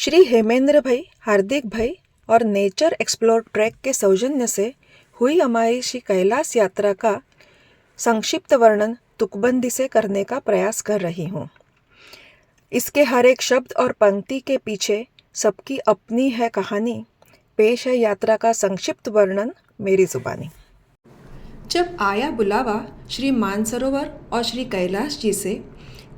श्री हेमेंद्र भाई, हार्दिक भाई और नेचर एक्सप्लोर ट्रैक के सौजन्य से हुई हमारी श्री कैलाश यात्रा का संक्षिप्त वर्णन तुकबंदी से करने का प्रयास कर रही हूँ। इसके हर एक शब्द और पंक्ति के पीछे सबकी अपनी है कहानी। पेश है यात्रा का संक्षिप्त वर्णन मेरी जुबानी। जब आया बुलावा श्री मानसरोवर और श्री कैलाश जी से,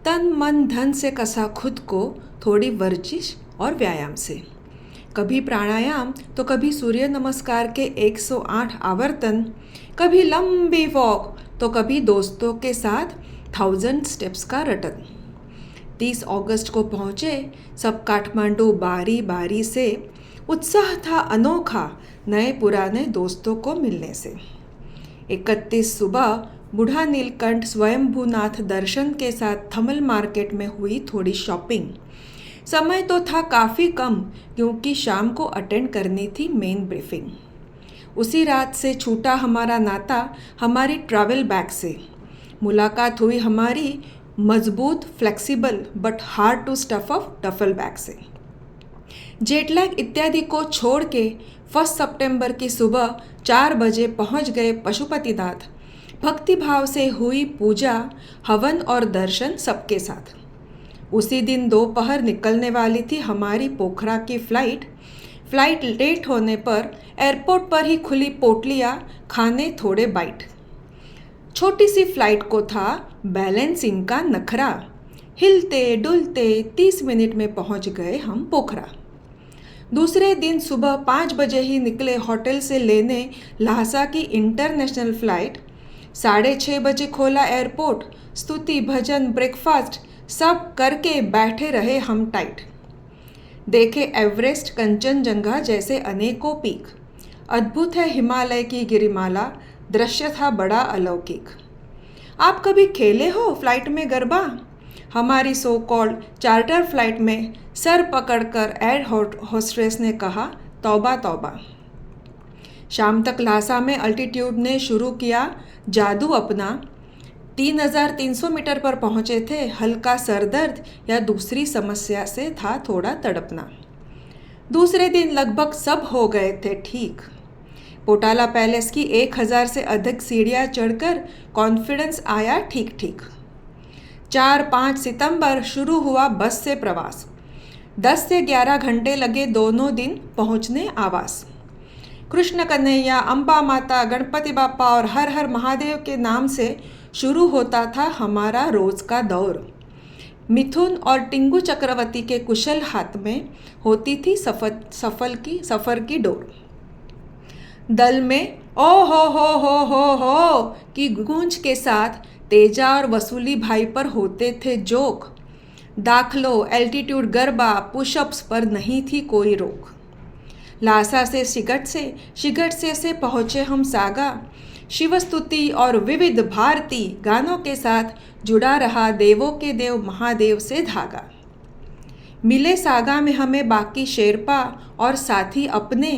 तन मन धन से कसा खुद को थोड़ी वर्जिश और व्यायाम से। कभी प्राणायाम तो कभी सूर्य नमस्कार के 108 आवर्तन, कभी लंबी वॉक तो कभी दोस्तों के साथ 1000 स्टेप्स का रटन। 30 अगस्त को पहुँचे सब काठमांडू बारी बारी से। उत्साह था अनोखा नए पुराने दोस्तों को मिलने से। 31 सुबह बूढ़ा नीलकंठ स्वयंभूनाथ दर्शन के साथ थमल मार्केट में हुई थोड़ी शॉपिंग। समय तो था काफ़ी कम क्योंकि शाम को अटेंड करनी थी मेन ब्रीफिंग। उसी रात से छूटा हमारा नाता हमारी ट्रैवल बैग से। मुलाकात हुई हमारी मजबूत, flexible but hard to stuff of duffel bag से। जेटलैग इत्यादि को छोड़ के 1 सितंबर की सुबह 4 बजे पहुंच गए पशुपतिनाथ। भक्ति भाव से हुई पूजा, हवन और दर्शन सबके साथ। उसी दिन दोपहर निकलने वाली थी हमारी पोखरा की फ्लाइट लेट होने पर एयरपोर्ट पर ही खुली पोटलियाँ, खाने थोड़े बाइट। छोटी सी फ्लाइट को था बैलेंसिंग का नखरा। हिलते डुलते 30 मिनट में पहुंच गए हम पोखरा। दूसरे दिन सुबह 5 बजे ही निकले होटल से लेने ल्हासा की इंटरनेशनल फ्लाइट। 6:30 बजे खोला एयरपोर्ट। स्तुति, भजन, ब्रेकफास्ट सब करके बैठे रहे हम टाइट। देखे एवरेस्ट, कंचनजंगा जैसे अनेकों पीक। अद्भुत है हिमालय की गिरिमाला, दृश्य था बड़ा अलौकिक। आप कभी खेले हो फ्लाइट में गरबा? हमारी सो कॉल्ड चार्टर फ्लाइट में सर पकड़कर एयर होस्टेस ने कहा, तौबा तौबा। शाम तक ल्हासा में अल्टीट्यूड ने शुरू किया जादू अपना। 3300 मीटर पर पहुंचे थे। हल्का सरदर्द या दूसरी समस्या से था थोड़ा तड़पना। दूसरे दिन लगभग सब हो गए थे ठीक। पोटाला पैलेस की 1000 से अधिक सीढ़ियाँ चढ़कर कॉन्फिडेंस आया ठीक ठीक। 4-5 सितंबर शुरू हुआ बस से प्रवास। 10 से 11 घंटे लगे दोनों दिन पहुंचने आवास। कृष्ण कन्हैया, अम्बा माता, गणपति बापा और हर हर महादेव के नाम से शुरू होता था हमारा रोज का दौर। मिथुन और टिंगू चक्रवर्ती के कुशल हाथ में होती थी सफर की डोर। दल में ओ हो की गूंज के साथ तेजा और वसूली भाई पर होते थे जोक। दाखलो, एल्टीट्यूड गरबा, पुशअप्स पर नहीं थी कोई रोक। ल्हासा से शिगट से पहुँचे हम सागा। शिवस्तुति और विविध भारती गानों के साथ जुड़ा रहा देवों के देव महादेव से धागा। मिले सागा में हमें बाकी शेरपा और साथी अपने।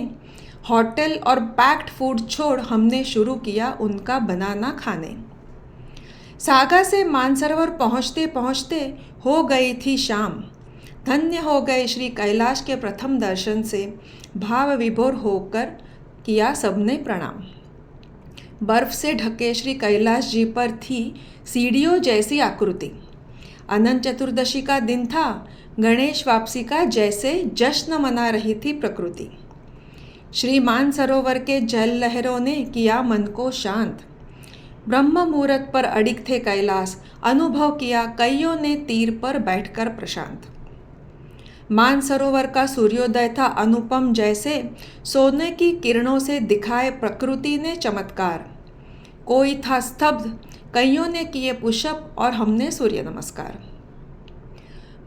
होटल और पैक्ड फूड छोड़ हमने शुरू किया उनका बनाना खाने। सागा से मानसरोवर पहुँचते पहुँचते हो गई थी शाम। धन्य हो गए श्री कैलाश के प्रथम दर्शन से। भाव विभोर होकर किया सबने प्रणाम। बर्फ से ढके श्री कैलाश जी पर थी सीढ़ियों जैसी आकृति। अनंत चतुर्दशी का दिन था। गणेश वापसी का जैसे जश्न मना रही थी प्रकृति। श्री मानसरोवर के जल लहरों ने किया मन को शांत। ब्रह्म मुहूर्त पर अडिग थे कैलाश। अनुभव किया कईयों ने तीर पर बैठकर प्रशांत। मानसरोवर का सूर्योदय था अनुपम जैसे। सोने की किरणों से दिखाए प्रकृति ने चमत्कार। कोई था स्तब्ध, कईयों ने किए पुशअप और हमने सूर्य नमस्कार।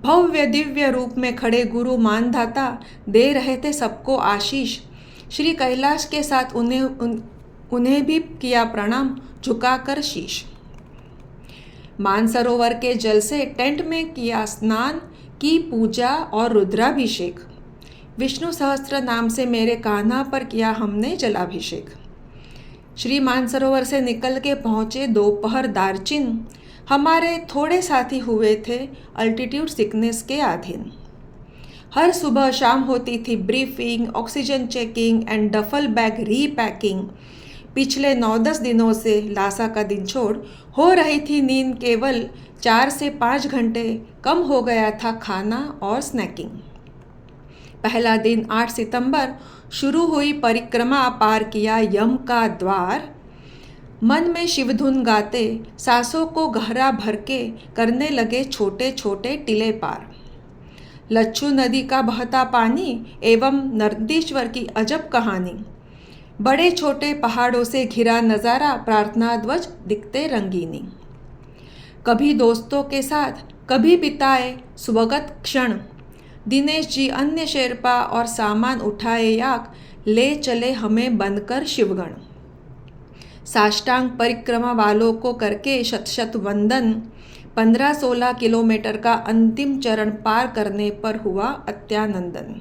भव्य दिव्य रूप में खड़े गुरु मानधाता दे रहे थे सबको आशीष। श्री कैलाश के साथ उन्हें भी किया प्रणाम, झुकाकर शीश। मानसरोवर के जल से टेंट में किया स्नान, की पूजा और रुद्राभिषेक। विष्णु सहस्त्र नाम से मेरे कान्हा पर किया हमने जलाभिषेक। श्री मानसरोवर से निकल के पहुँचे दोपहर दारचिन। हमारे थोड़े साथी हुए थे अल्टीट्यूड सिकनेस के अधीन। हर सुबह शाम होती थी briefing, oxygen checking and duffel bag repacking. पिछले 9-10 दिनों से लासा का दिन छोड़ हो रही थी नींद केवल 4 से 5 घंटे, कम हो गया था खाना और स्नैकिंग। पहला दिन 8 सितंबर, शुरू हुई परिक्रमा, पार किया यम का द्वार। मन में शिवधुन गाते सांसों को गहरा भर के करने लगे छोटे छोटे टिले पार। लच्छू नदी का बहता पानी एवं नर्दीश्वर की अजब कहानी, बड़े छोटे पहाड़ों से घिरा नज़ारा, प्रार्थना ध्वज दिखते रंगीनी। कभी दोस्तों के साथ, कभी बिताए स्वगत क्षण। दिनेश जी अन्य शेरपा और सामान उठाए याक, ले चले हमें बनकर शिवगण। साष्टांग परिक्रमा वालों को करके शत शत वंदन। 15-16 किलोमीटर का अंतिम चरण पार करने पर हुआ अत्यानंदन।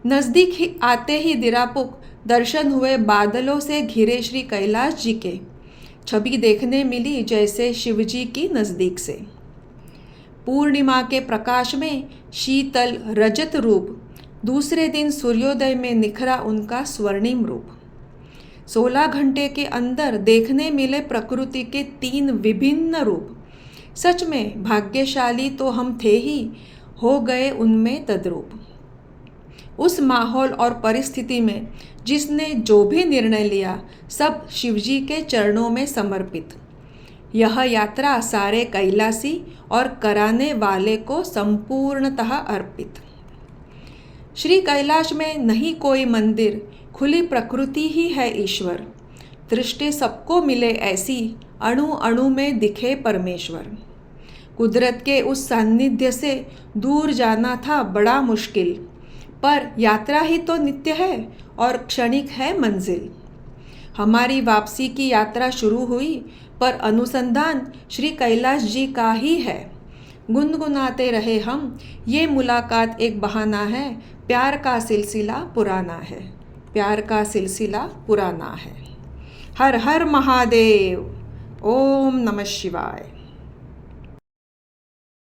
नजदीक ही आते ही दिरापुक, दर्शन हुए बादलों से घिरे श्री कैलाश जी के। छवि देखने मिली जैसे शिवजी की नजदीक से। पूर्णिमा के प्रकाश में शीतल रजत रूप, दूसरे दिन सूर्योदय में निखरा उनका स्वर्णिम रूप। 16 घंटे के अंदर देखने मिले प्रकृति के 3 विभिन्न रूप। सच में भाग्यशाली तो हम थे ही, हो गए उनमें तद्रूप। उस माहौल और परिस्थिति में जिसने जो भी निर्णय लिया, सब शिवजी के चरणों में समर्पित। यह यात्रा सारे कैलासी और कराने वाले को संपूर्णतः अर्पित। श्री कैलाश में नहीं कोई मंदिर, खुली प्रकृति ही है ईश्वर। दृष्टि सबको मिले ऐसी, अणु अणु में दिखे परमेश्वर। कुदरत के उस सान्निध्य से दूर जाना था बड़ा मुश्किल, पर यात्रा ही तो नित्य है और क्षणिक है मंजिल। हमारी वापसी की यात्रा शुरू हुई, पर अनुसंधान श्री कैलाश जी का ही है। गुनगुनाते रहे हम, ये मुलाकात एक बहाना है, प्यार का सिलसिला पुराना है, प्यार का सिलसिला पुराना है। हर हर महादेव। ओम नमः शिवाय।